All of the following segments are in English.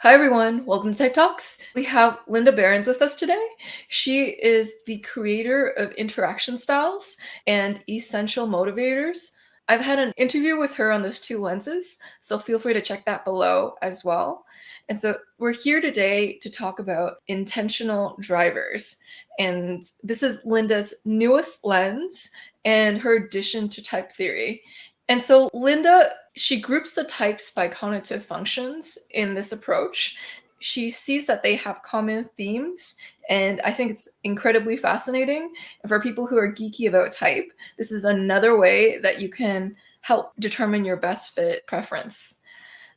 Hi everyone, welcome to Type Talks. We have Linda Berens with us today. She is the creator of Interaction Styles and Essential Motivators. I've had an interview with her on those two lenses, so feel free to check that below as well. And so we're here today to talk about intentional drivers. And this is Linda's newest lens and her addition to type theory. And so Linda, she groups the types by cognitive functions in this approach. She sees that they have common themes, and I think it's incredibly fascinating. And for people who are geeky about type, this is another way that you can help determine your best fit preference.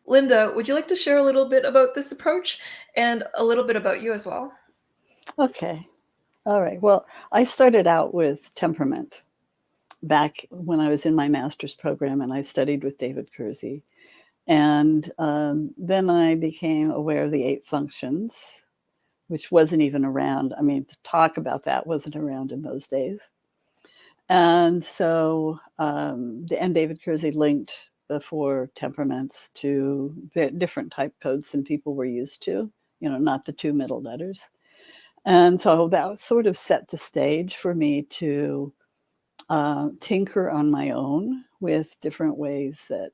Linda, would you like to share a little bit about this approach and a little bit about you as well? Okay. All right. Well, I started out with temperament back when I was in my master's program, and I studied with David Kersey. And then I became aware of the 8 functions, which wasn't even around. I mean, to talk about that wasn't around in those days. And so, and David Kersey linked the 4 temperaments to the different type codes than people were used to, not the 2 middle letters. And so that sort of set the stage for me to tinker on my own with different ways that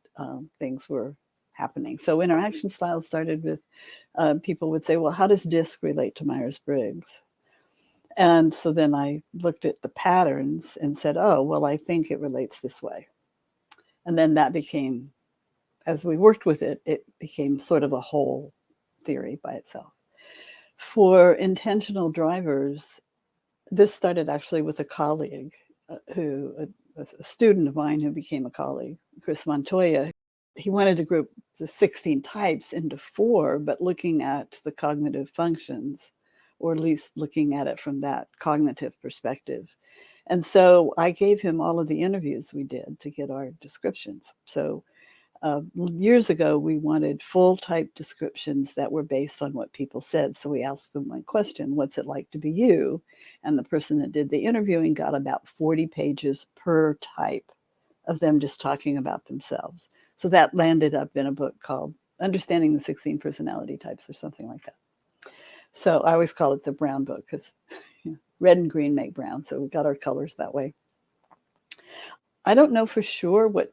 things were happening. So interaction styles started with people would say, well, how does DISC relate to Myers-Briggs? And so then I looked at the patterns and said, oh, well, I think it relates this way. And then that became, as we worked with it, it became sort of a whole theory by itself. For intentional drivers, this started actually with a colleague a student of mine who became a colleague, Chris Montoya. He wanted to group the 16 types into 4, but looking at the cognitive functions, or at least looking at it from that cognitive perspective. And so I gave him all of the interviews we did to get our descriptions. So years ago, we wanted full type descriptions that were based on what people said. So we asked them one question, what's it like to be you? And the person that did the interviewing got about 40 pages per type of them just talking about themselves. So that landed up in a book called Understanding the 16 Personality Types or something like that. So I always call it the brown book because red and green make brown. So we got our colors that way. I don't know for sure what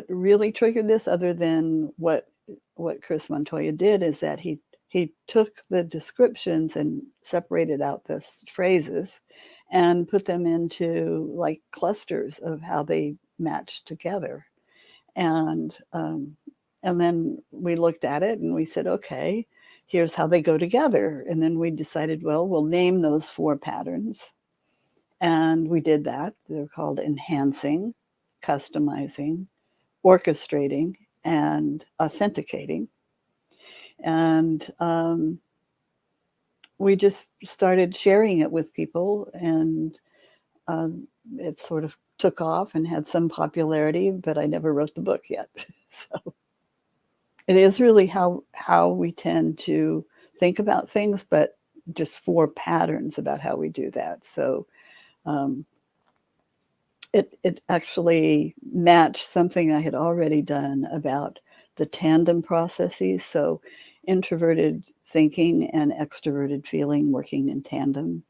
really triggered this, other than what Chris Montoya did, is that he took the descriptions and separated out the phrases and put them into like clusters of how they matched together. And then we looked at it and we said, okay, here's how they go together. And then we decided, well, we'll name those 4 patterns. And we did that. They're called enhancing, customizing, orchestrating, and authenticating. And we just started sharing it with people, and it sort of took off and had some popularity, but I never wrote the book yet. So it is really how we tend to think about things, but just 4 patterns about how we do that. So it actually matched something I had already done about the tandem processes. So introverted thinking and extroverted feeling working in tandem,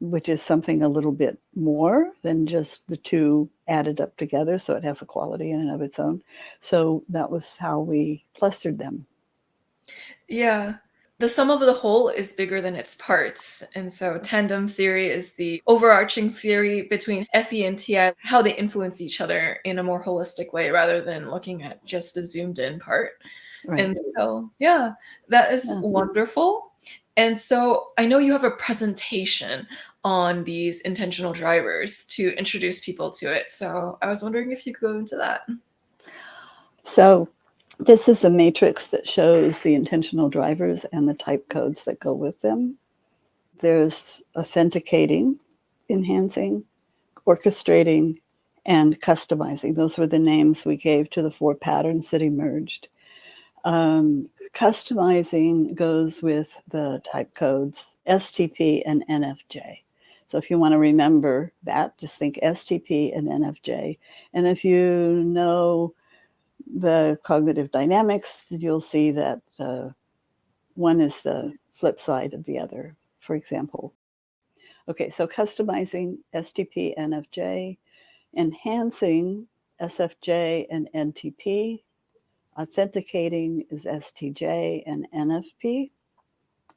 which is something a little bit more than just the 2 added up together. So it has a quality in and of its own. So that was how we clustered them. Yeah. The sum of the whole is bigger than its parts. And so tandem theory is the overarching theory between FE and TI, how they influence each other in a more holistic way rather than looking at just a zoomed in part. Right. And so, yeah, that is wonderful. And so I know you have a presentation on these intentional drivers to introduce people to it. So I was wondering if you could go into that. So this is a matrix that shows the intentional drivers and the type codes that go with them. There's authenticating, enhancing, orchestrating, and customizing. Those were the names we gave to the 4 patterns that emerged. Customizing goes with the type codes STP and NFJ. So if you want to remember that, just think STP and NFJ. And if you know the cognitive dynamics, you'll see that the one is the flip side of the other, for example. Okay, so customizing STP, NFJ, enhancing SFJ and NTP, authenticating is STJ and NFP,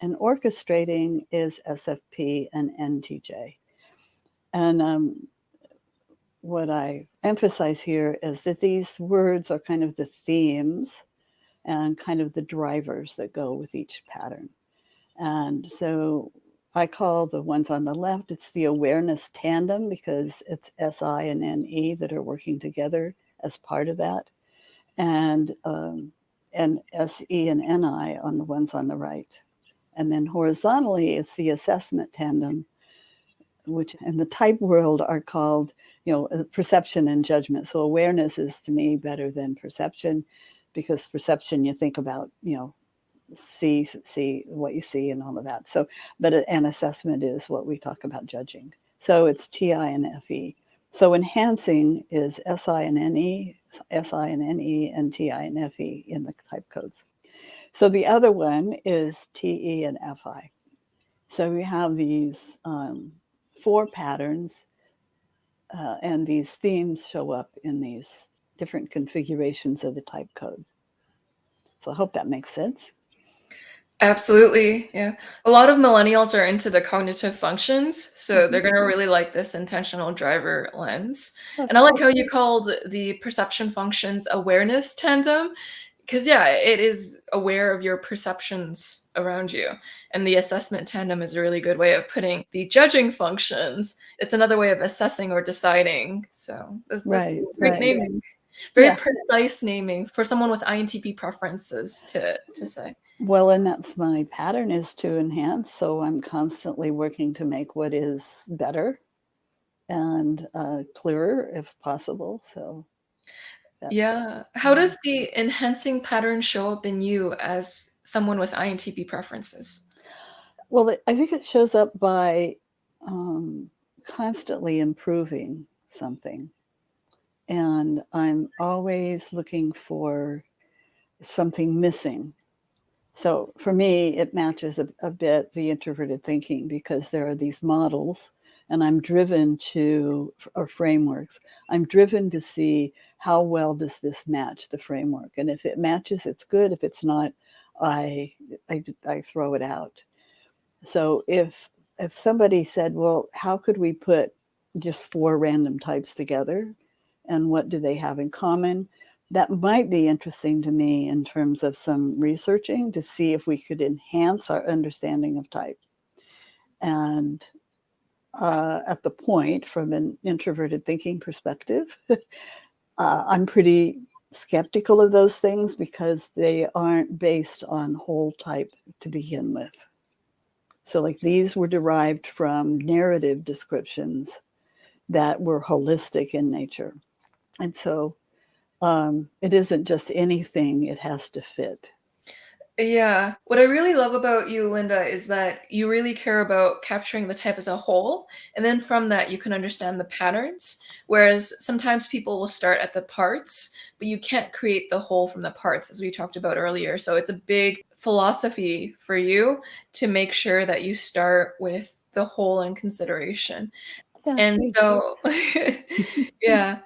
and orchestrating is SFP and NTJ. And what I emphasize here is that these words are kind of the themes and kind of the drivers that go with each pattern. And so I call the ones on the left, it's the awareness tandem, because it's SI and NE that are working together as part of that. And SE and NI on the ones on the right. And then horizontally, it's the assessment tandem, which in the type world are called, perception and judgment. So awareness is, to me, better than perception, because perception, you think about, see what you see and all of that. So, but an assessment is what we talk about judging. So it's TI and FE. So enhancing is SI and NE, and TI and FE in the type codes. So the other one is TE and FI. So we have these 4 patterns, and these themes show up in these different configurations of the type code. So I hope that makes sense. Absolutely. Yeah. A lot of millennials are into the cognitive functions, so they're going to really like this intentional driver lens. And I like how you called the perception functions awareness tandem, because, yeah, it is aware of your perceptions around you. And the assessment tandem is a really good way of putting the judging functions. It's another way of assessing or deciding. So that's Right, great right. naming. Very precise naming for someone with INTP preferences to say. Well, and that's my pattern, is to enhance. So I'm constantly working to make what is better and clearer if possible. So yeah. How does the enhancing pattern show up in you as someone with INTP preferences? Well, I think it shows up by constantly improving something. And I'm always looking for something missing. So for me, it matches a bit the introverted thinking, because there are these models, and I'm driven to, or frameworks, I'm driven to see how well does this match the framework. And if it matches, it's good. If it's not, I throw it out. So if somebody said, well, how could we put just 4 random types together, and what do they have in common? That might be interesting to me in terms of some researching to see if we could enhance our understanding of type. And at the point, from an introverted thinking perspective, I'm pretty skeptical of those things, because they aren't based on whole type to begin with. So like these were derived from narrative descriptions that were holistic in nature. And so it isn't just anything, it has to fit. Yeah. What I really love about you, Linda, is that you really care about capturing the type as a whole. And then from that, you can understand the patterns. Whereas sometimes people will start at the parts, but you can't create the whole from the parts, as we talked about earlier. So it's a big philosophy for you to make sure that you start with the whole in consideration. Yeah, And so, yeah,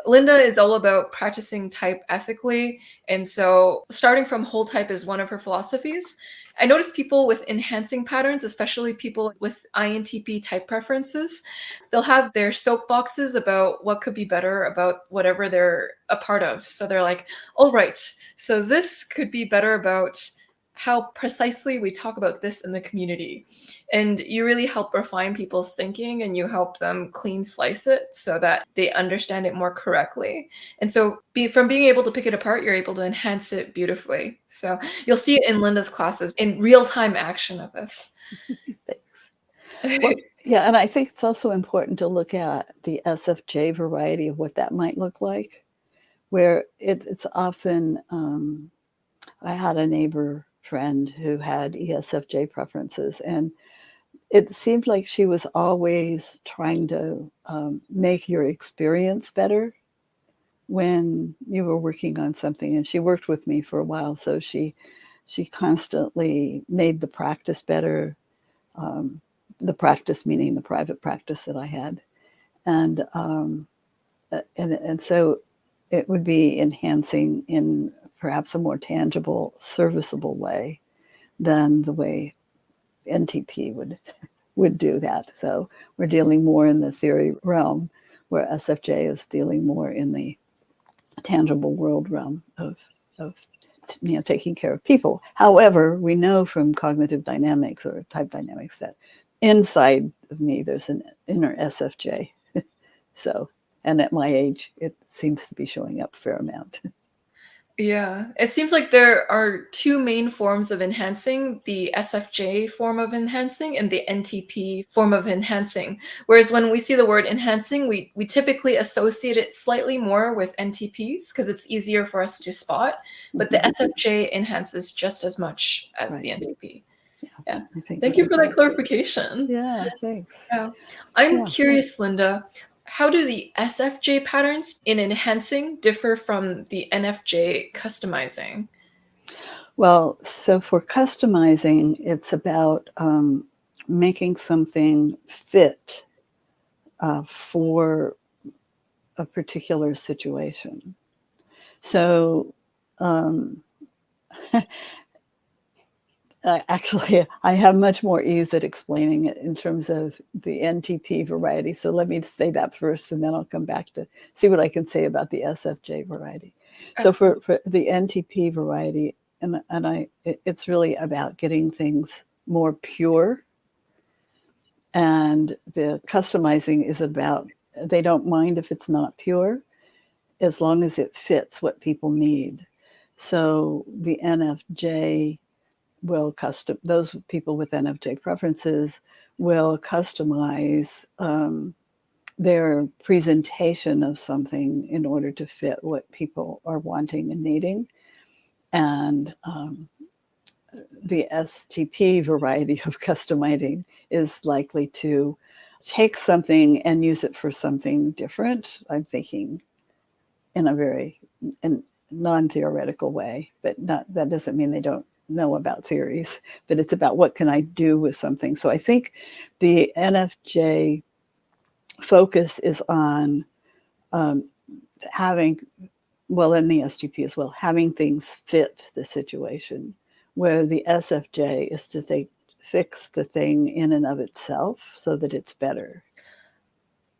Linda is all about practicing type ethically. And so, starting from whole type is one of her philosophies. I notice people with enhancing patterns, especially people with INTP type preferences, they'll have their soapboxes about what could be better about whatever they're a part of. So they're like, all right, so this could be better about how precisely we talk about this in the community. And you really help refine people's thinking, and you help them clean slice it so that they understand it more correctly. And so from being able to pick it apart, you're able to enhance it beautifully. So you'll see it in Linda's classes in real-time action of this. Thanks. Well, yeah, and I think it's also important to look at the SFJ variety of what that might look like, where it's often, I had a neighbor friend who had ESFJ preferences, and it seemed like she was always trying to make your experience better when you were working on something. And she worked with me for a while, so she She constantly made the practice better. The practice meaning the private practice that I had, and so it would be enhancing in perhaps a more tangible, serviceable way than the way NTP would do that. So we're dealing more in the theory realm, where SFJ is dealing more in the tangible world realm of taking care of people. However, we know from cognitive dynamics or type dynamics that inside of me there's an inner SFJ. So, and at my age, it seems to be showing up a fair amount. Yeah, it seems like there are two main forms of enhancing, the SFJ form of enhancing and the NTP form of enhancing. Whereas when we see the word enhancing, we typically associate it slightly more with NTPs because it's easier for us to spot, but the SFJ enhances just as much as the NTP. Yeah. Thank you for that clarification. Yeah, thanks. Yeah. I'm curious, Linda, how do the SFJ patterns in enhancing differ from the NFJ customizing? Well, so for customizing, it's about making something fit for a particular situation. So actually, I have much more ease at explaining it in terms of the NTP variety. So let me say that first, and then I'll come back to see what I can say about the SFJ variety. So for the NTP variety, it's really about getting things more pure. And the customizing is about, they don't mind if it's not pure, as long as it fits what people need. So the NFJ will those people with NFJ preferences will customize their presentation of something in order to fit what people are wanting and needing. And the STP variety of customizing is likely to take something and use it for something different. I'm thinking in a very non-theoretical way, but that doesn't mean they don't know about theories, but it's about what can I do with something. So I think the NFJ focus is on having, well, in the STP as well, having things fit the situation, where the SFJ is to fix the thing in and of itself so that it's better.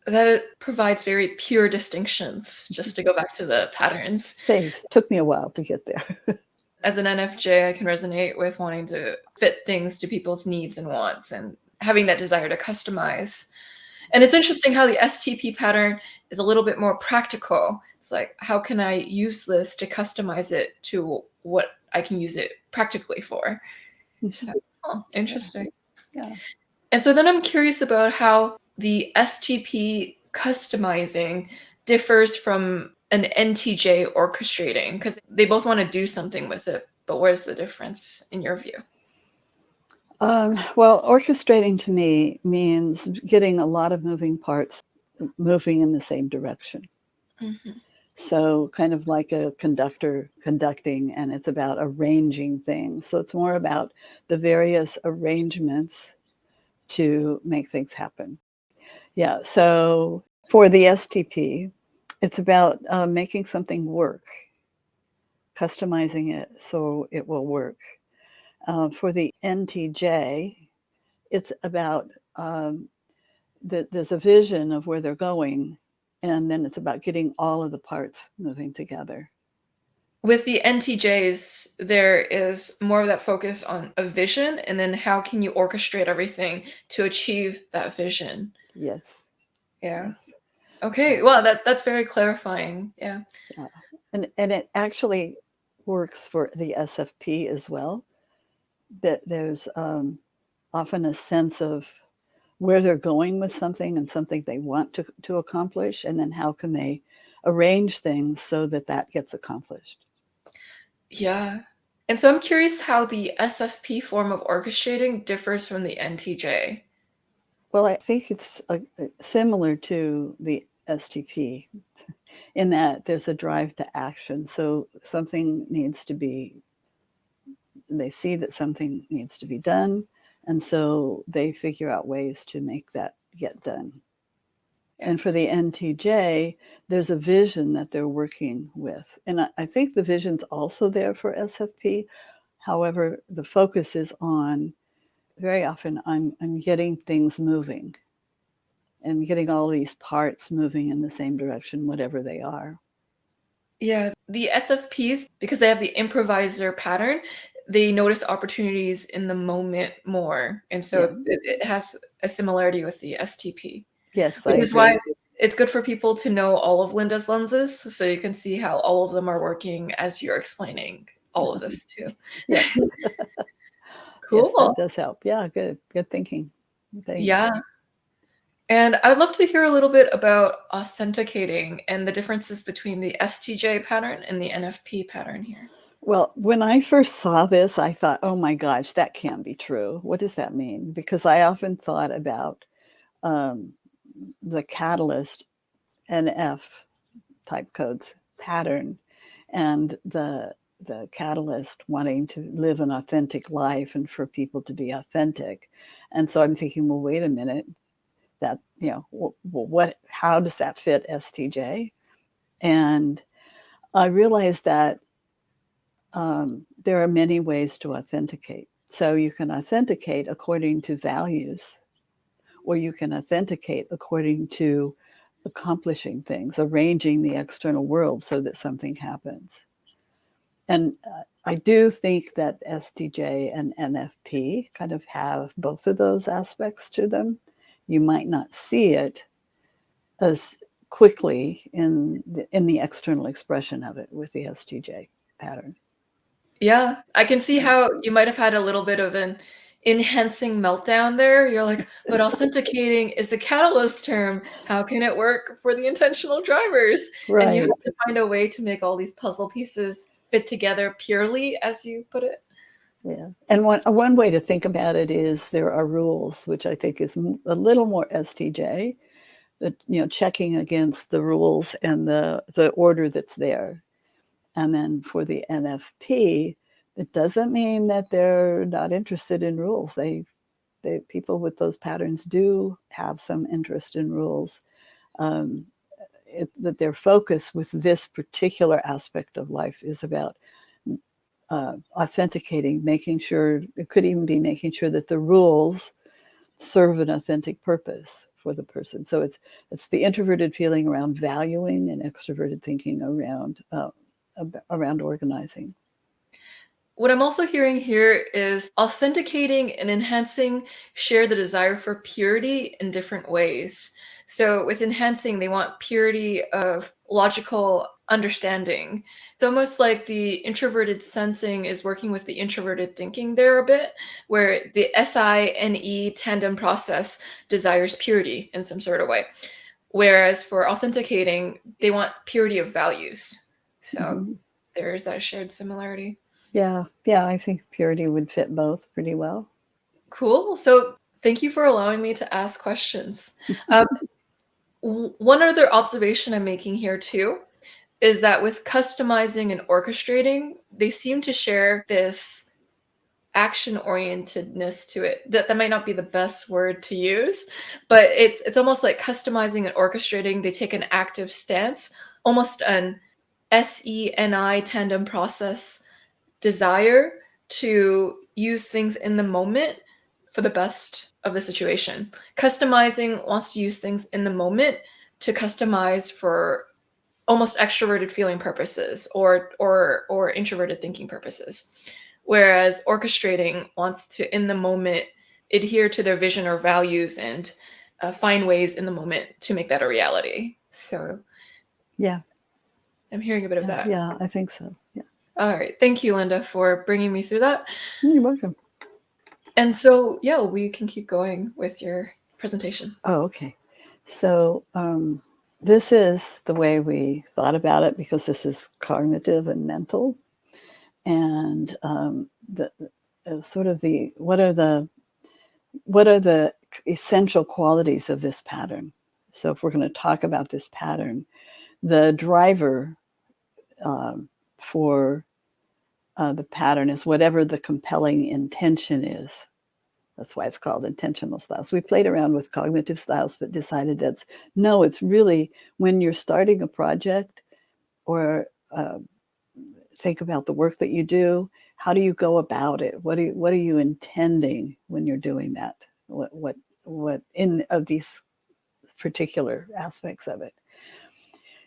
That it provides very pure distinctions, just to go back to the patterns. Thanks. It took me a while to get there. As an NFJ, I can resonate with wanting to fit things to people's needs and wants and having that desire to customize. And it's interesting how the STP pattern is a little bit more practical. It's like, how can I use this to customize it to what I can use it practically for? So, interesting. Yeah. And so then I'm curious about how the STP customizing differs from an NTJ orchestrating, because they both want to do something with it. But where's the difference in your view? Well, orchestrating to me means getting a lot of moving parts moving in the same direction. Mm-hmm. So kind of like a conductor conducting, and it's about arranging things. So it's more about the various arrangements to make things happen. Yeah, so for the STP, it's about making something work, customizing it so it will work. For the NTJ, it's about there's a vision of where they're going, and then it's about getting all of the parts moving together. With the NTJs, there is more of that focus on a vision, and then how can you orchestrate everything to achieve that vision? Yes. Yeah. Yes. Okay. Well, that's very clarifying. Yeah. Yeah. And it actually works for the SFP as well. That there's often a sense of where they're going with something and something they want to accomplish, and then how can they arrange things so that that gets accomplished. Yeah. And so I'm curious how the SFP form of orchestrating differs from the NTJ. Well, I think it's similar to the STP in that there's a drive to action. So something needs to be they see that something needs to be done, and so they figure out ways to make that get done. Yeah. And for the NTJ, there's a vision that they're working with. And I think the vision's also there for SFP. However, the focus is on, very often, on getting things moving and getting all these parts moving in the same direction, whatever they are. Yeah, the SFPs, because they have the improviser pattern, they notice opportunities in the moment more. And so it has a similarity with the STP. Yes, which is why it's good for people to know all of Linda's lenses, so you can see how all of them are working as you're explaining all of this too. Yes. Cool. Yes, that does help. Yeah, good thinking. Thanks. Yeah. And I'd love to hear a little bit about authenticating and the differences between the STJ pattern and the NFP pattern here. Well, when I first saw this, I thought, oh my gosh, that can't be true. What does that mean? Because I often thought about the catalyst NF type codes pattern and the catalyst wanting to live an authentic life and for people to be authentic. And so I'm thinking, well, wait a minute, that, how does that fit STJ? And I realized that there are many ways to authenticate. So you can authenticate according to values, or you can authenticate according to accomplishing things, arranging the external world so that something happens. And I do think that STJ and NFP kind of have both of those aspects to them. You might not see it as quickly in the external expression of it with the STJ pattern. Yeah, I can see how you might have had a little bit of an enhancing meltdown there. You're like, but authenticating is the catalyst term. How can it work for the intentional drivers? Right. And you have to find a way to make all these puzzle pieces fit together purely, as you put it. Yeah. And one way to think about it is there are rules, which I think is a little more STJ, that, checking against the rules and the order that's there. And then for the NFP, it doesn't mean that they're not interested in rules. People with those patterns do have some interest in rules. That their focus with this particular aspect of life is about authenticating, making sure, it could even be making sure that the rules serve an authentic purpose for the person. So it's the introverted feeling around valuing and extroverted thinking around organizing. What I'm also hearing here is authenticating and enhancing share the desire for purity in different ways. So with enhancing, they want purity of logical understanding. It's almost like the introverted sensing is working with the introverted thinking there a bit, where the SINE tandem process desires purity in some sort of way. Whereas for authenticating, they want purity of values. So there is that shared similarity. Yeah, I think purity would fit both pretty well. Cool. So thank you for allowing me to ask questions. One other observation I'm making here too is that with customizing and orchestrating, they seem to share this action-orientedness to it. That might not be the best word to use, but it's almost like customizing and orchestrating. They take an active stance, almost an SENI tandem process desire to use things in the moment for the best of the situation. Customizing wants to use things in the moment to customize for almost extroverted feeling purposes or introverted thinking purposes. Whereas orchestrating wants to, in the moment, adhere to their vision or values and find ways in the moment to make that a reality. So yeah, I'm hearing a bit of that. Yeah, I think so. Yeah. All right. Thank you, Linda, for bringing me through that. You're welcome. And so, yeah, we can keep going with your presentation. Oh, okay. So this is the way we thought about it, because this is cognitive and mental. And what are the essential qualities of this pattern? So if we're going to talk about this pattern, the driver for the pattern is whatever the compelling intention is. That's why it's called intentional styles. We played around with cognitive styles, but decided it's really when you're starting a project or think about the work that you do. How do you go about it? What are you intending when you're doing that? What in of these particular aspects of it?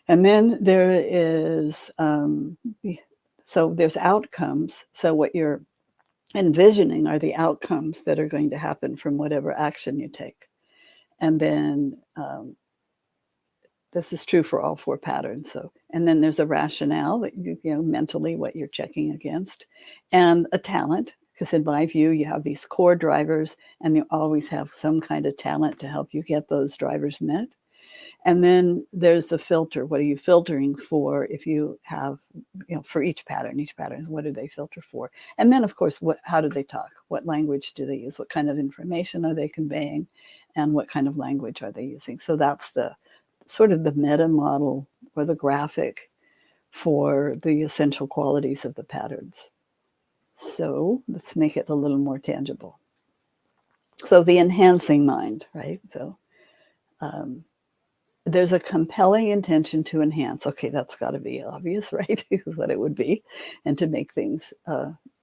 And then there is so there's outcomes. So what you're envisioning are the outcomes that are going to happen from whatever action you take. And then this is true for all 4 patterns. So, and then there's a rationale that you know mentally what you're checking against, and a talent, because in my view you have these core drivers, and you always have some kind of talent to help you get those drivers met. And then there's the filter. What are you filtering for? If you have, you know, for each pattern, what do they filter for? And then, of course, how do they talk? What language do they use? What kind of information are they conveying? And what kind of language are they using? So that's the sort of the meta model or the graphic for the essential qualities of the patterns. So let's make it a little more tangible. So the enhancing mind, right? So there's a compelling intention to enhance. Okay, that's got to be obvious, right? Is what it would be, and to make things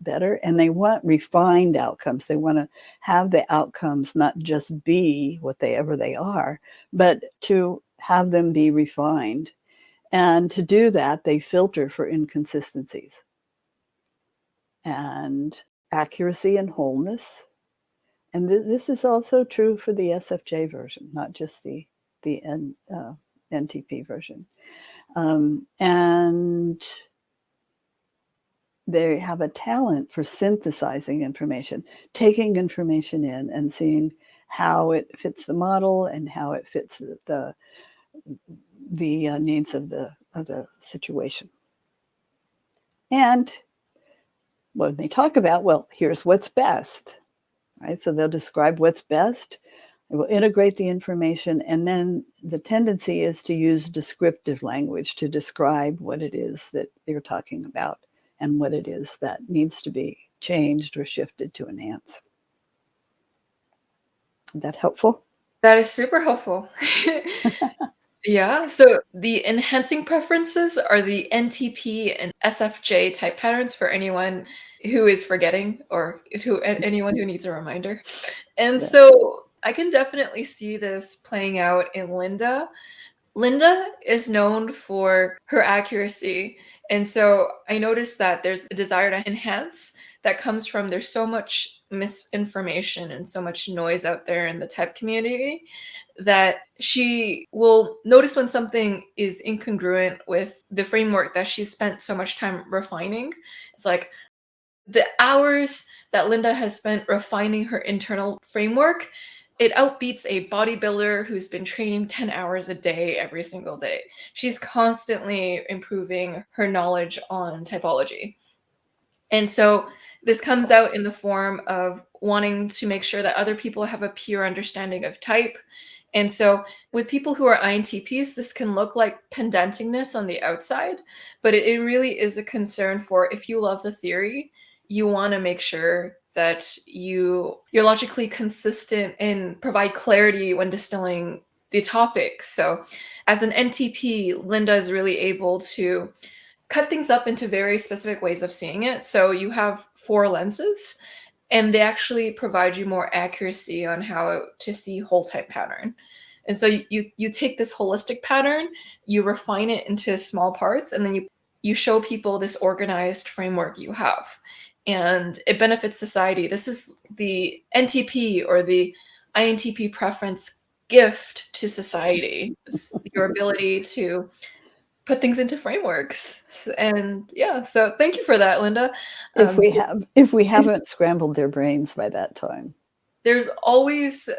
better. And they want refined outcomes. They want to have the outcomes not just be whatever they are, but to have them be refined. And to do that, they filter for inconsistencies and accuracy and wholeness. And this is also true for the SFJ version, not just the NTP version. And they have a talent for synthesizing information, taking information in and seeing how it fits the model and how it fits the needs of the situation. And when they talk about, well, here's what's best, right? So they'll describe what's best. They will integrate the information, and then the tendency is to use descriptive language to describe what it is that you're talking about and what it is that needs to be changed or shifted to enhance. Is that helpful? That is super helpful. Yeah, so the enhancing preferences are the NTP and SFJ type patterns for anyone who is forgetting or anyone who needs a reminder. And Yeah. so I can definitely see this playing out in Linda. Linda is known for her accuracy. And so I noticed that there's a desire to enhance that comes from there's so much misinformation and so much noise out there in the type community that she will notice when something is incongruent with the framework that she spent so much time refining. It's like the hours that Linda has spent refining her internal framework, it outbeats a bodybuilder who's been training 10 hours a day every single day. She's constantly improving her knowledge on typology. And so this comes out in the form of wanting to make sure that other people have a pure understanding of type. And so with people who are INTPs, this can look like pedanticness on the outside, but it really is a concern for if you love the theory, you want to make sure that you're logically consistent and provide clarity when distilling the topic. So as an NTP, Linda is really able to cut things up into very specific ways of seeing it. So you have 4 lenses, and they actually provide you more accuracy on how to see whole type pattern. And so you take this holistic pattern, you refine it into small parts, and then you show people this organized framework you have. And it benefits society. This is the NTP or the INTP preference gift to society. It's your ability to put things into frameworks. And yeah, so thank you for that, Linda. If we haven't scrambled their brains by that time. There's always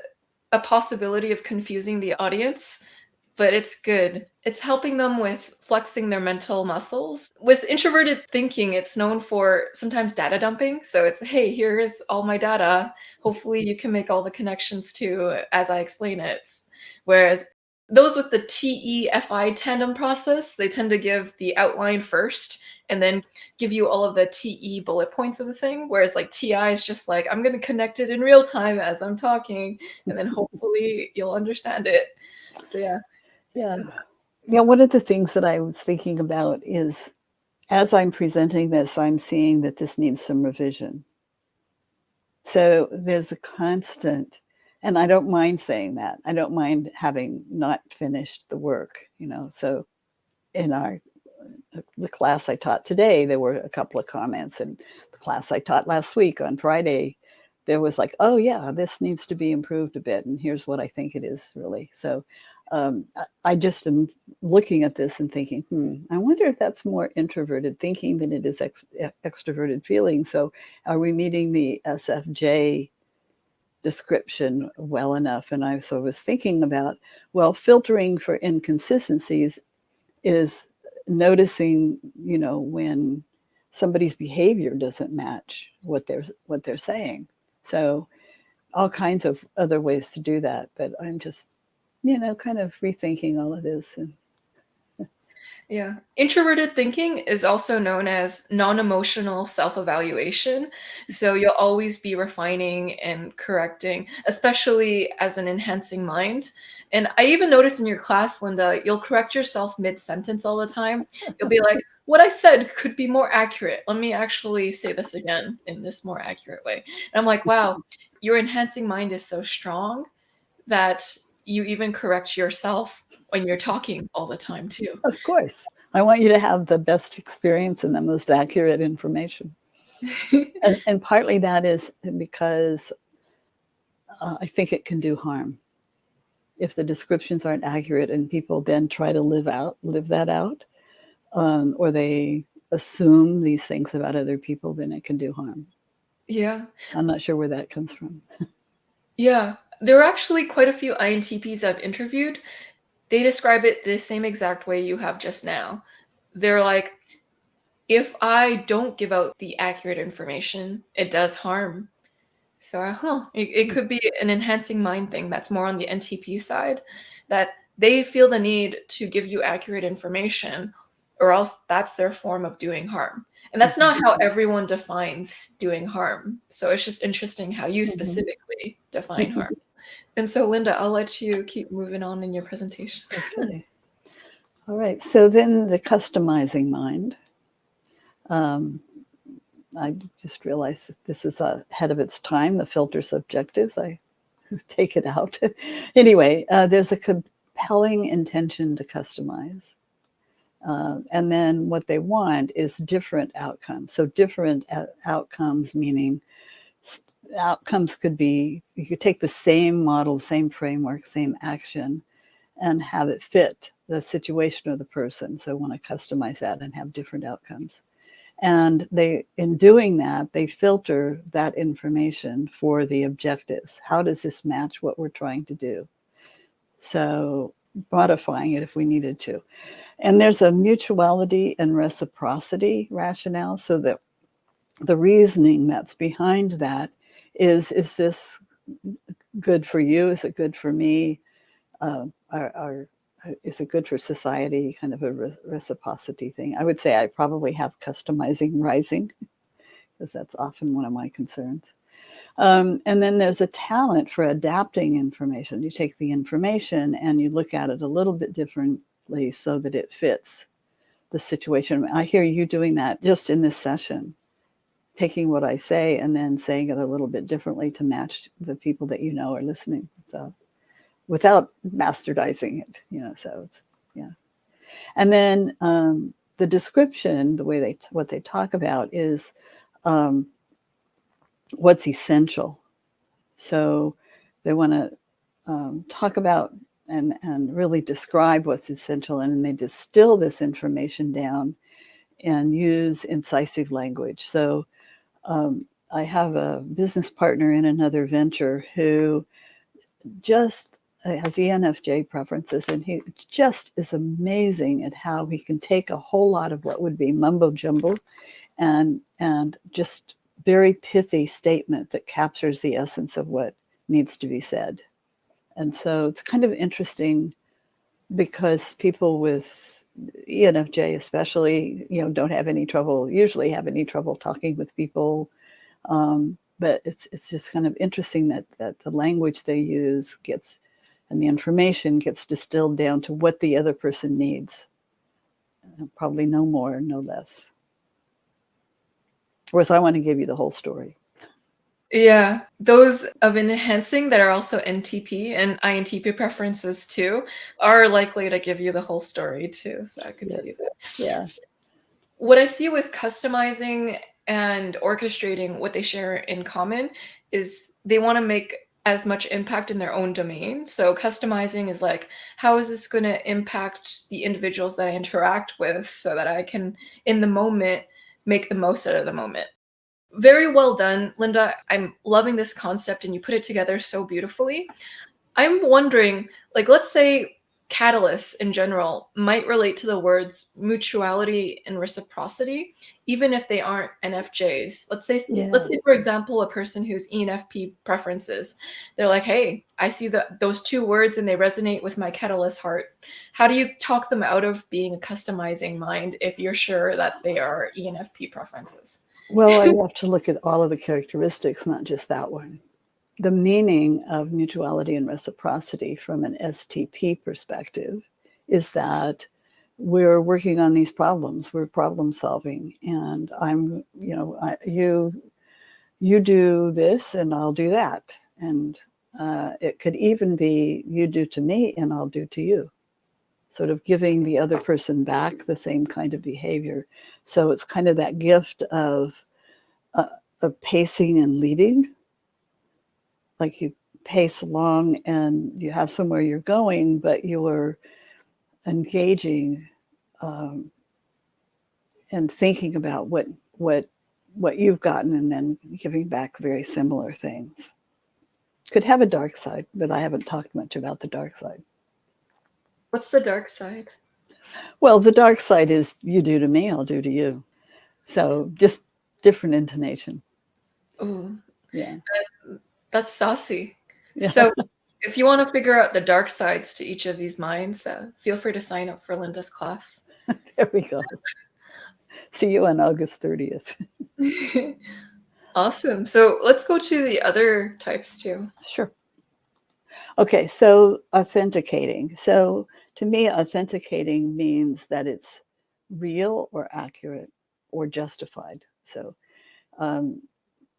a possibility of confusing the audience, but it's good. It's helping them with flexing their mental muscles. With introverted thinking, it's known for sometimes data dumping. So it's, hey, here's all my data. Hopefully you can make all the connections to as I explain it. Whereas those with the TE-FI tandem process, they tend to give the outline first and then give you all of the TE bullet points of the thing. Whereas like TI is just like, I'm going to connect it in real time as I'm talking, and then hopefully you'll understand it. So yeah. Yeah. Yeah. One of the things that I was thinking about is as I'm presenting this, I'm seeing that this needs some revision. So there's a constant, and I don't mind saying that. I don't mind having not finished the work, So in the class I taught today, there were a couple of comments. And the class I taught last week on Friday, there was like, oh yeah, this needs to be improved a bit. And here's what I think it is really. So I just am looking at this and thinking, I wonder if that's more introverted thinking than it is extroverted feeling. So are we meeting the SFJ description well enough? And I was thinking about, well, filtering for inconsistencies is noticing, when somebody's behavior doesn't match what they're saying. So all kinds of other ways to do that. But I'm just, kind of rethinking all of this. And Yeah. Introverted thinking is also known as non-emotional self-evaluation. So you'll always be refining and correcting, especially as an enhancing mind. And I even noticed in your class, Linda, you'll correct yourself mid-sentence all the time. You'll be like, what I said could be more accurate. Let me actually say this again in this more accurate way. And I'm like, wow, your enhancing mind is so strong that you even correct yourself when you're talking all the time too. of course, I want you to have the best experience and the most accurate information. And partly that is because I think it can do harm. If the descriptions aren't accurate and people then try to live that out, or they assume these things about other people, then it can do harm. Yeah. I'm not sure where that comes from. Yeah. There are actually quite a few INTPs I've interviewed. They describe it the same exact way you have just now. They're like, if I don't give out the accurate information, it does harm. So, it could be an enhancing mind thing that's more on the NTP side, that they feel the need to give you accurate information, or else that's their form of doing harm. And that's not how everyone defines doing harm. So it's just interesting how you specifically define harm. And so, Linda, I'll let you keep moving on in your presentation. Okay. All right. So then the customizing mind. I just realized that this is ahead of its time, the filter subjectives. I take it out. Anyway, there's a compelling intention to customize. And then what they want is different outcomes. So different outcomes, meaning outcomes could be, you could take the same model, same framework, same action, and have it fit the situation or the person. So I want to customize that and have different outcomes. And in doing that, they filter that information for the objectives. How does this match what we're trying to do? So modifying it if we needed to. And there's a mutuality and reciprocity rationale. So that the reasoning that's behind that is this good for you? Is it good for me? Is it good for society? Kind of a reciprocity thing. I would say I probably have customizing rising, because that's often one of my concerns. And then there's a talent for adapting information. You take the information and you look at it a little bit differently so that it fits the situation. I hear you doing that just in this session, taking what I say and then saying it a little bit differently to match the people that you know are listening. So, without bastardizing it, so it's, yeah. And then the description, the way what they talk about is what's essential. So they want to talk about and really describe what's essential, and then they distill this information down and use incisive language. So I have a business partner in another venture who just has ENFJ preferences, and he just is amazing at how he can take a whole lot of what would be mumbo jumbo and just very pithy statement that captures the essence of what needs to be said. And so it's kind of interesting because people with ENFJ especially, don't have any trouble, usually have any trouble talking with people. But it's just kind of interesting that the language they use gets, and the information gets distilled down to what the other person needs. Probably no more, no less. Whereas I want to give you the whole story. Yeah, those of enhancing that are also NTP and INTP preferences too are likely to give you the whole story too. So I could Yes. see that. Yeah. What I see with customizing and orchestrating, what they share in common is they want to make as much impact in their own domain. So customizing is like, how is this going to impact the individuals that I interact with so that I can, in the moment, make the most out of the moment. Very well done, Linda. I'm loving this concept and you put it together so beautifully. I'm wondering, like, let's say catalysts in general might relate to the words mutuality and reciprocity, even if they aren't NFJs. Yeah. Let's say, for example, a person who's ENFP preferences. They're like, hey, I see those two words and they resonate with my catalyst heart. How do you talk them out of being a customizing mind if you're sure that they are ENFP preferences? Well, I have to look at all of the characteristics, not just that one. The meaning of mutuality and reciprocity from an STP perspective is that we're working on these problems. We're problem solving, and you do this, and I'll do that, and it could even be you do to me, and I'll do to you. Sort of giving the other person back the same kind of behavior. So it's kind of that gift of pacing and leading. Like you pace along and you have somewhere you're going, but you're engaging and thinking about what you've gotten, and then giving back very similar things. Could have a dark side, but I haven't talked much about the dark side. What's the dark side? Well, the dark side is you do to me, I'll do to you. So just different intonation. Oh, Yeah. that's saucy. Yeah. So if you want to figure out the dark sides to each of these minds, feel free to sign up for Linda's class. There we go. See you on August 30th. Awesome. So let's go to the other types too. Sure. Okay, so authenticating. So to me, authenticating means that it's real or accurate or justified. So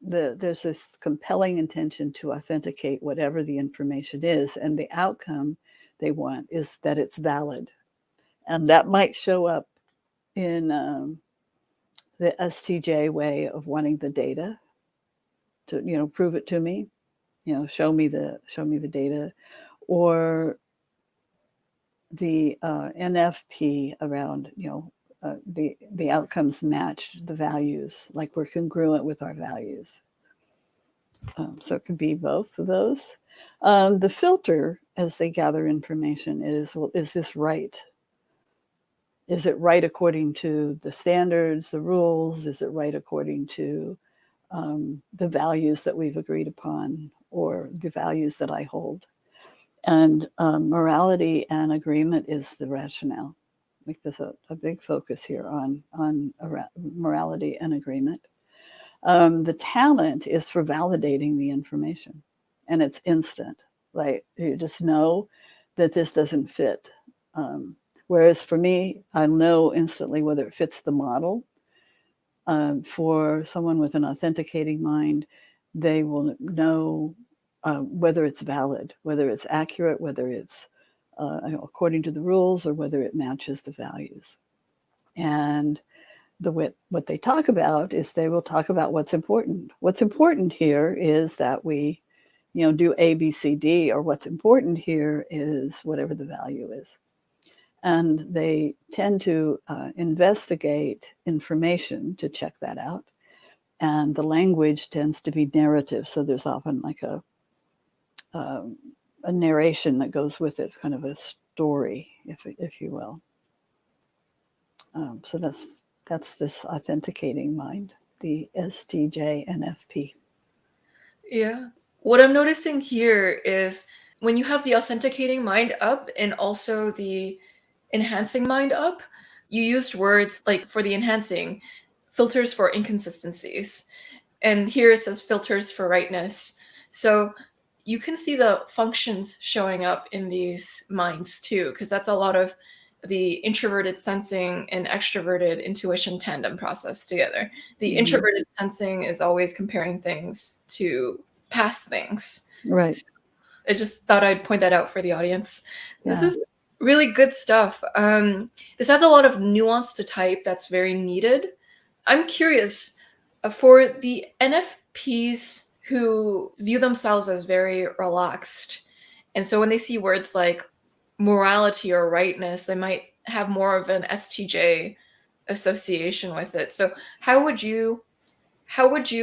there's this compelling intention to authenticate whatever the information is, and the outcome they want is that it's valid. And that might show up in the STJ way of wanting the data to, prove it to me, show me the data, or the NFP around, the outcomes match the values, like we're congruent with our values. So it could be both of those. The filter, as they gather information, is, well, is this right? Is it right according to the standards, the rules? Is it right according to the values that we've agreed upon, or the values that I hold? And morality and agreement is the rationale. Like there's a big focus here on morality and agreement. The talent is for validating the information, and it's instant. Like you just know that this doesn't fit. Whereas for me, I know instantly whether it fits the model. For someone with an authenticating mind, they will know whether it's valid, whether it's accurate, whether it's according to the rules, or whether it matches the values. And what they talk about is they will talk about what's important. What's important here is that we, do A, B, C, D, or what's important here is whatever the value is. And they tend to investigate information to check that out. And the language tends to be narrative. So there's often like a narration that goes with it, kind of a story, if you will. So that's this authenticating mind, the STJ NFP. Yeah. What I'm noticing here is when you have the authenticating mind up and also the enhancing mind up, you used words like for the enhancing, filters for inconsistencies. And here it says filters for rightness. So you can see the functions showing up in these minds too, because that's a lot of the introverted sensing and extroverted intuition tandem process together. The introverted sensing is always comparing things to past things. Right. So I just thought I'd point that out for the audience. This Yeah. is really good stuff. This has a lot of nuance to type that's very needed. I'm curious, for the NFPs who view themselves as very relaxed, and so when they see words like morality or rightness, they might have more of an STJ association with it. So how would you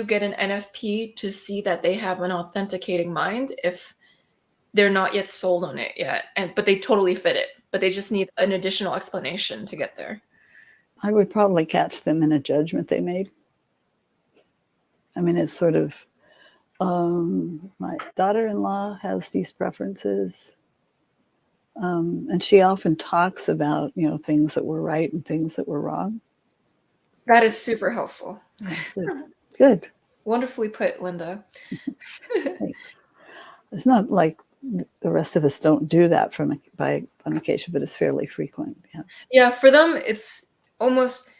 get an NFP to see that they have an authenticating mind if they're not yet sold on it yet, but they totally fit it, but they just need an additional explanation to get there? I would probably catch them in a judgment they made. I mean, it's sort of, my daughter-in-law has these preferences. And she often talks about, things that were right and things that were wrong. That is super helpful. Good. Wonderfully put, Linda. It's not like the rest of us don't do that by occasion, but it's fairly frequent. Yeah. Yeah, for them, it's almost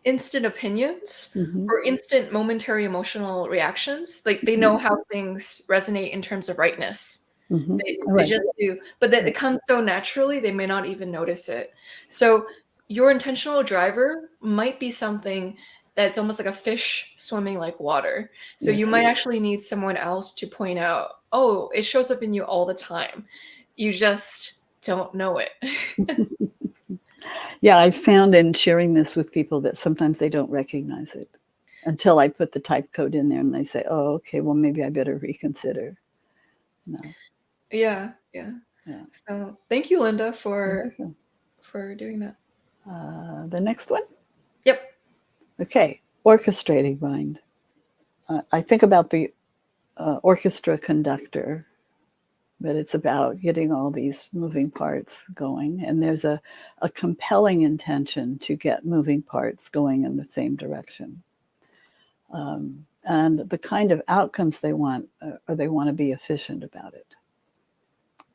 instant opinions Mm-hmm. or instant momentary emotional reactions. Like they know how things resonate in terms of rightness. Mm-hmm. They just do, but that it comes so naturally, they may not even notice it. So your intentional driver might be something that's almost like a fish swimming like water. So you might actually need someone else to point out, oh, it shows up in you all the time. You just don't know it. Yeah, I've found in sharing this with people that sometimes they don't recognize it until I put the type code in there and they say, oh, okay, well, maybe I better reconsider. No. Yeah. So thank you, Linda, for doing that. The next one? Yep. Okay, orchestrating mind. I think about the orchestra conductor, but it's about getting all these moving parts going. And there's a compelling intention to get moving parts going in the same direction. And the kind of outcomes they want, or they want to be efficient about it.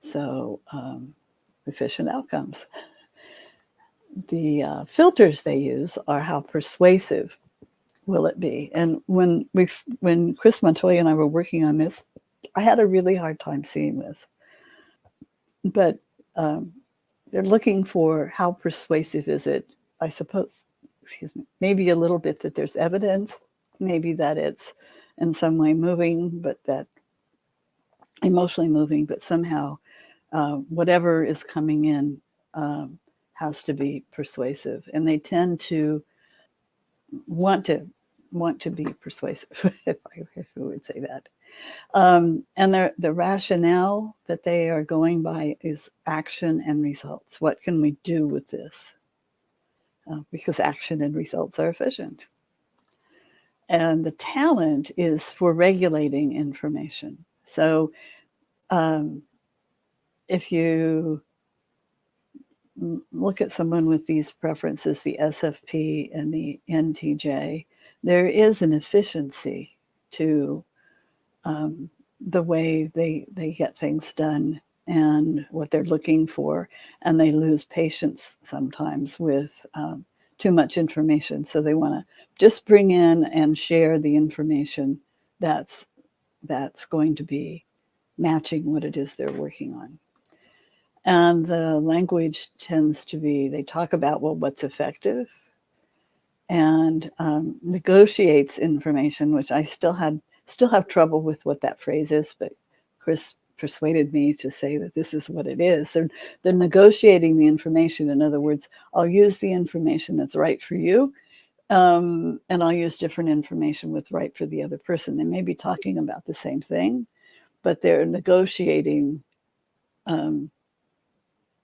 So efficient outcomes. The filters they use are how persuasive will it be. And when Chris Montoya and I were working on this, I had a really hard time seeing this. But they're looking for how persuasive is it, I suppose, maybe a little bit that there's evidence, maybe that it's in some way moving, but that emotionally moving, but somehow whatever is coming in has to be persuasive. And they tend to want to be persuasive, if I would say that. And the rationale that they are going by is action and results. What can we do with this? Because action and results are efficient. And the talent is for regulating information. So if you look at someone with these preferences, the SFP and the NTJ, there is an efficiency to the way they get things done and what they're looking for, and they lose patience sometimes with too much information. So they want to just bring in and share the information that's going to be matching what it is they're working on. And the language tends to be, they talk about, well, what's effective, and negotiates information, which I still have trouble with what that phrase is, but Chris persuaded me to say that this is what it is. They're negotiating the information. In other words, I'll use the information that's right for you, and I'll use different information with right for the other person. They may be talking about the same thing, but they're negotiating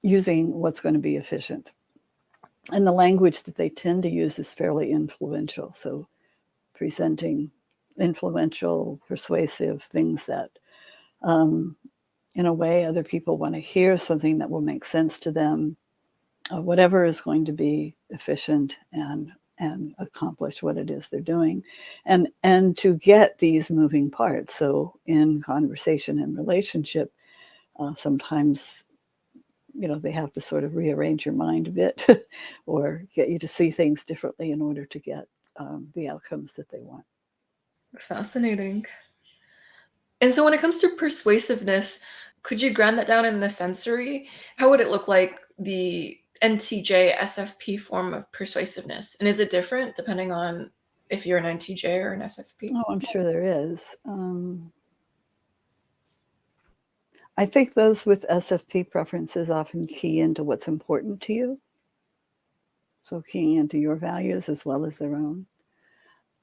using what's going to be efficient. And the language that they tend to use is fairly influential. So presenting influential, persuasive things that in a way. Other people want to hear something that will make sense to them. Whatever is going to be efficient and accomplish what it is they're doing, and to get these moving parts. So in conversation and relationship, sometimes they have to sort of rearrange your mind a bit or get you to see things differently in order to get the outcomes that they want. Fascinating. And so when it comes to persuasiveness, could you ground that down in the sensory? How would it look like the NTJ SFP form of persuasiveness? And is it different depending on if you're an NTJ or an SFP? Oh, I'm sure there is. I think those with SFP preferences often key into what's important to you. So keying into your values as well as their own.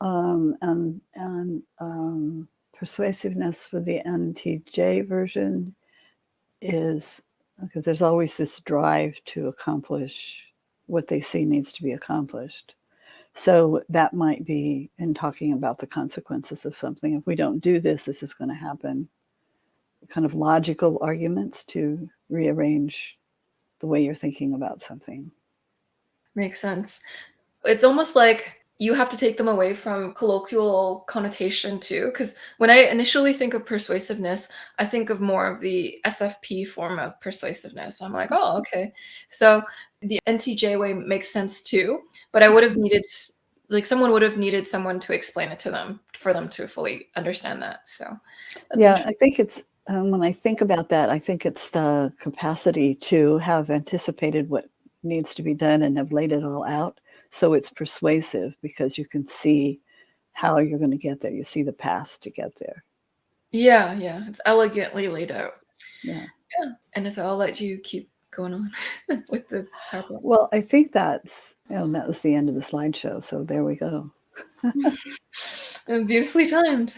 And persuasiveness for the NTJ version is because there's always this drive to accomplish what they see needs to be accomplished. So that might be in talking about the consequences of something. If we don't do this, this is going to happen. Kind of logical arguments to rearrange the way you're thinking about something. Makes sense. It's almost like you have to take them away from colloquial connotation too, because when I initially think of persuasiveness, I think of more of the SFP form of persuasiveness. I'm like, oh, okay. So the NTJ way makes sense too, but I would have needed, like, someone would have needed someone to explain it to them for them to fully understand that. So yeah, I think it's when I think about that, I think it's the capacity to have anticipated what needs to be done and have laid it all out. So it's persuasive because you can see how you're going to get there. You see the path to get there. yeah, it's elegantly laid out. Yeah. And so I'll let you keep going on with the PowerPoint. Well, I think that was the end of the slideshow. So there we go. Beautifully timed.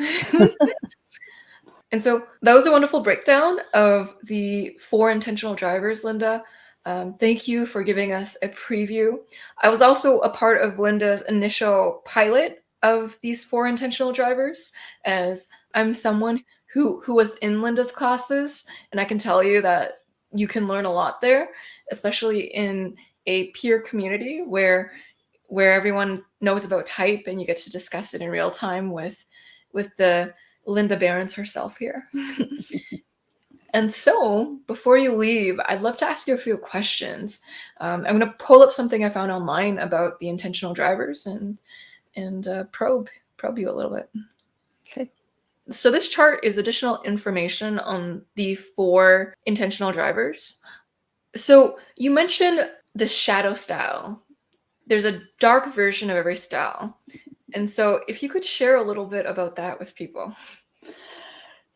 And so that was a wonderful breakdown of the 4 intentional drivers, Linda. Thank you for giving us a preview. I was also a part of Linda's initial pilot of these 4 intentional drivers, as I'm someone who was in Linda's classes, and I can tell you that you can learn a lot there, especially in a peer community where everyone knows about type and you get to discuss it in real time with the Linda Berens herself here. And so, before you leave, I'd love to ask you a few questions. I'm going to pull up something I found online about the intentional drivers and probe you a little bit. Okay. So this chart is additional information on the 4 intentional drivers. So you mentioned the shadow style. There's a dark version of every style. And so if you could share a little bit about that with people.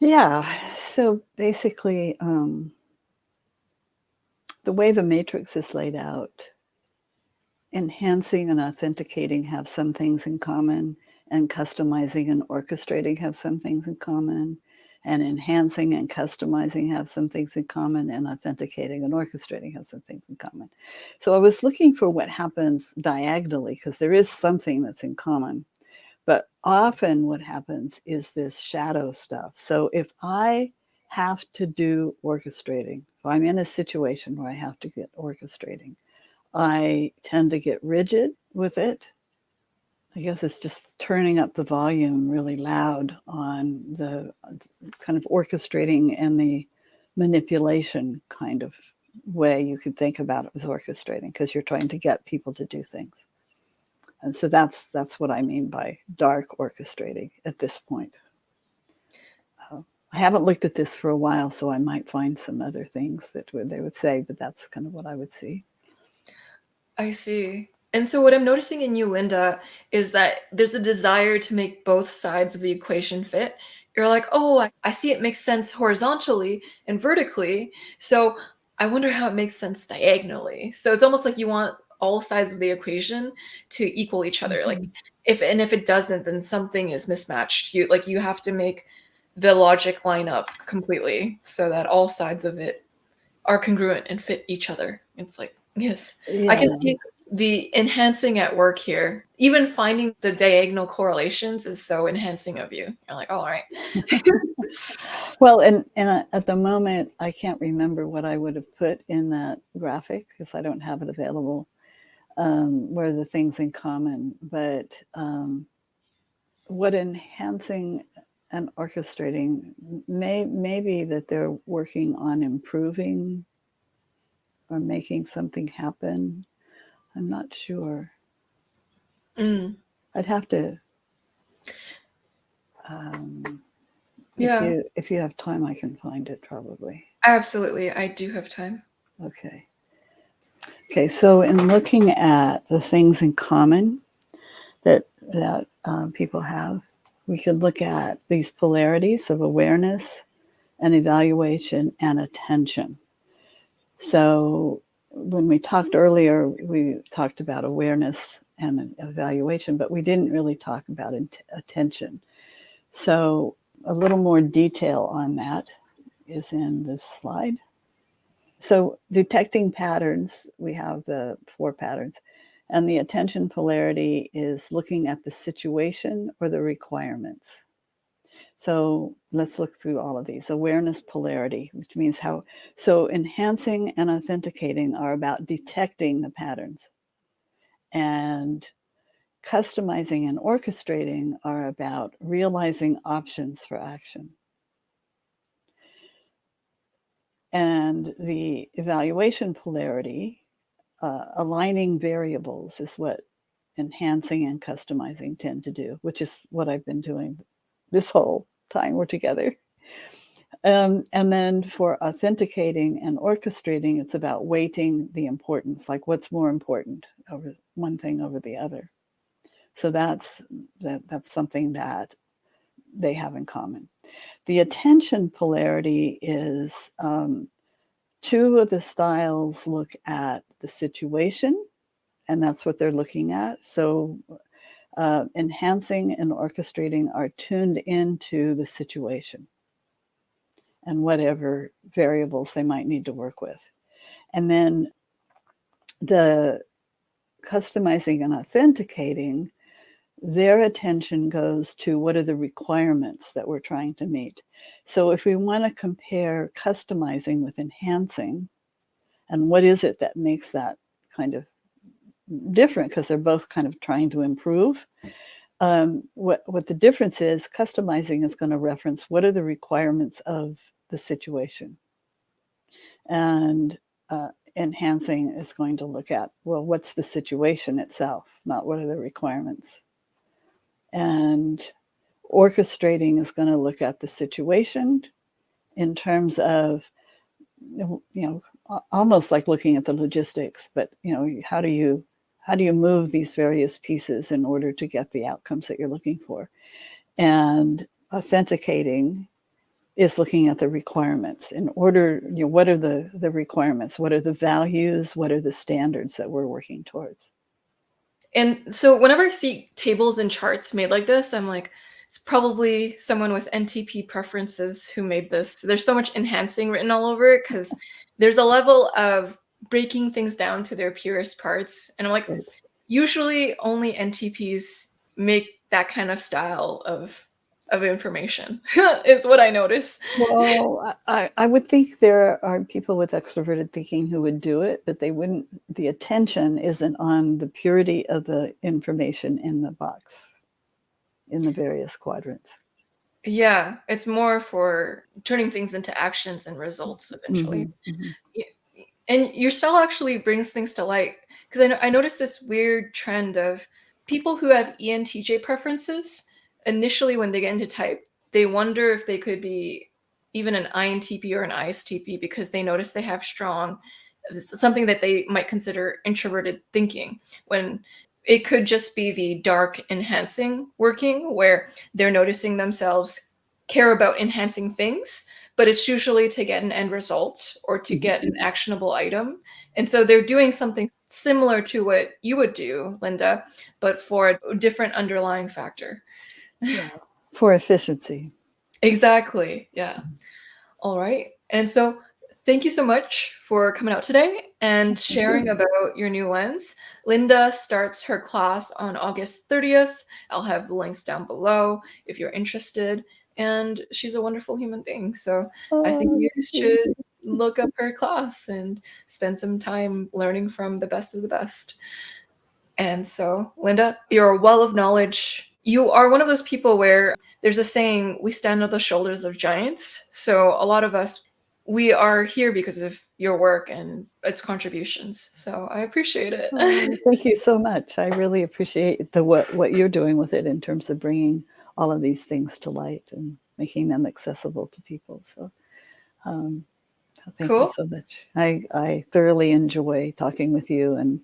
Yeah. So basically, the way the matrix is laid out, enhancing and authenticating have some things in common, and customizing and orchestrating have some things in common, and enhancing and customizing have some things in common, and authenticating and orchestrating have some things in common. So I was looking for what happens diagonally, because there is something that's in common. But often what happens is this shadow stuff. So if I have to do orchestrating, if I'm in a situation where I have to get orchestrating, I tend to get rigid with it. I guess it's just turning up the volume really loud on the kind of orchestrating and the manipulation kind of way you could think about it as orchestrating, because you're trying to get people to do things. And so that's what I mean by dark orchestrating at this point. I haven't looked at this for a while, so I might find some other things that they would say, but that's kind of what I would see. I see. And so what I'm noticing in you, Linda, is that there's a desire to make both sides of the equation fit. You're like, oh, I see it makes sense horizontally and vertically. So I wonder how it makes sense diagonally. So it's almost like you want all sides of the equation to equal each other. Like if it doesn't, then something is mismatched. You have to make the logic line up completely so that all sides of it are congruent and fit each other. It's like, yes, Yeah. I can see the enhancing at work here. Even finding the diagonal correlations is so enhancing of you. You're like, oh, all right. Well, and at the moment, I can't remember what I would have put in that graphic because I don't have it available. Where the things in common, but what enhancing and orchestrating may be that they're working on improving or making something happen. I'm not sure. I'd have to. Yeah. If you have time, I can find it probably. Absolutely. I do have time. Okay. Okay. So in looking at the things in common that people have, we could look at these polarities of awareness and evaluation and attention. So when we talked earlier, we talked about awareness and evaluation, but we didn't really talk about attention. So a little more detail on that is in this slide. So detecting patterns, we have the 4 patterns, and the attention polarity is looking at the situation or the requirements. So let's look through all of these. Awareness polarity, which means how, so enhancing and authenticating are about detecting the patterns. And customizing and orchestrating are about realizing options for action. And the evaluation polarity, aligning variables, is what enhancing and customizing tend to do, which is what I've been doing this whole time we're together. And then for authenticating and orchestrating, it's about weighting the importance, like what's more important over one thing over the other. So that's something that they have in common. The attention polarity is 2 of the styles look at the situation, and that's what they're looking at. So enhancing and orchestrating are tuned into the situation and whatever variables they might need to work with. And then the customizing and authenticating, their attention goes to what are the requirements that we're trying to meet. So if we want to compare customizing with enhancing, and what is it that makes that kind of different, because they're both kind of trying to improve. What the difference is, customizing is going to reference what are the requirements of the situation. And enhancing is going to look at, well, what's the situation itself, not what are the requirements. And orchestrating is going to look at the situation in terms of, almost like looking at the logistics, but, how do you move these various pieces in order to get the outcomes that you're looking for? And authenticating is looking at the requirements in order, what are the requirements? What are the values? What are the standards that we're working towards? And so whenever I see tables and charts made like this, I'm like, it's probably someone with NTP preferences who made this. There's so much enhancing written all over it because there's a level of breaking things down to their purest parts. And I'm like, Right. Usually only NTPs make that kind of style of information is what I notice. Well, I would think there are people with extroverted thinking who would do it, but they wouldn't. The attention isn't on the purity of the information in the box, in the various quadrants. Yeah, it's more for turning things into actions and results eventually. Mm-hmm, mm-hmm. And your style actually brings things to light because I noticed this weird trend of people who have ENTJ preferences initially when they get into type, they wonder if they could be even an INTP or an ISTP because they notice they have strong something that they might consider introverted thinking when it could just be the dark enhancing working where they're noticing themselves care about enhancing things, but it's usually to get an end result or to get an actionable item. And so they're doing something similar to what you would do, Linda, but for a different underlying factor. Yeah, for efficiency. Exactly. Yeah. All right. And so Thank you so much for coming out today and Thank you. sharing about your new lens. Linda starts her class on August 30th. I'll have the links down below if you're interested. And she's a wonderful human being. So I think Oh, you thank should you. look up her class and spend some time learning from the best of the best. And so, Linda, you're a well of knowledge. You are one of those people where there's a saying, we stand on the shoulders of giants. So a lot of us, we are here because of your work and its contributions. So I appreciate it. Oh, thank you so much. I really appreciate what you're doing with it in terms of bringing all of these things to light and making them accessible to people. So um, thank you Cool. so much. I thoroughly enjoy talking with you and,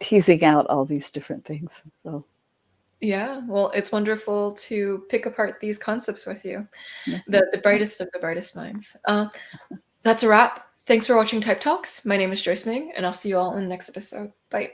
teasing out all these different things. So Yeah. Well, it's wonderful to pick apart these concepts with you, yeah. the brightest of the brightest minds. That's a wrap. Thanks for watching Type Talks. My name is Joyce Ming, and I'll see you all in the next episode. Bye.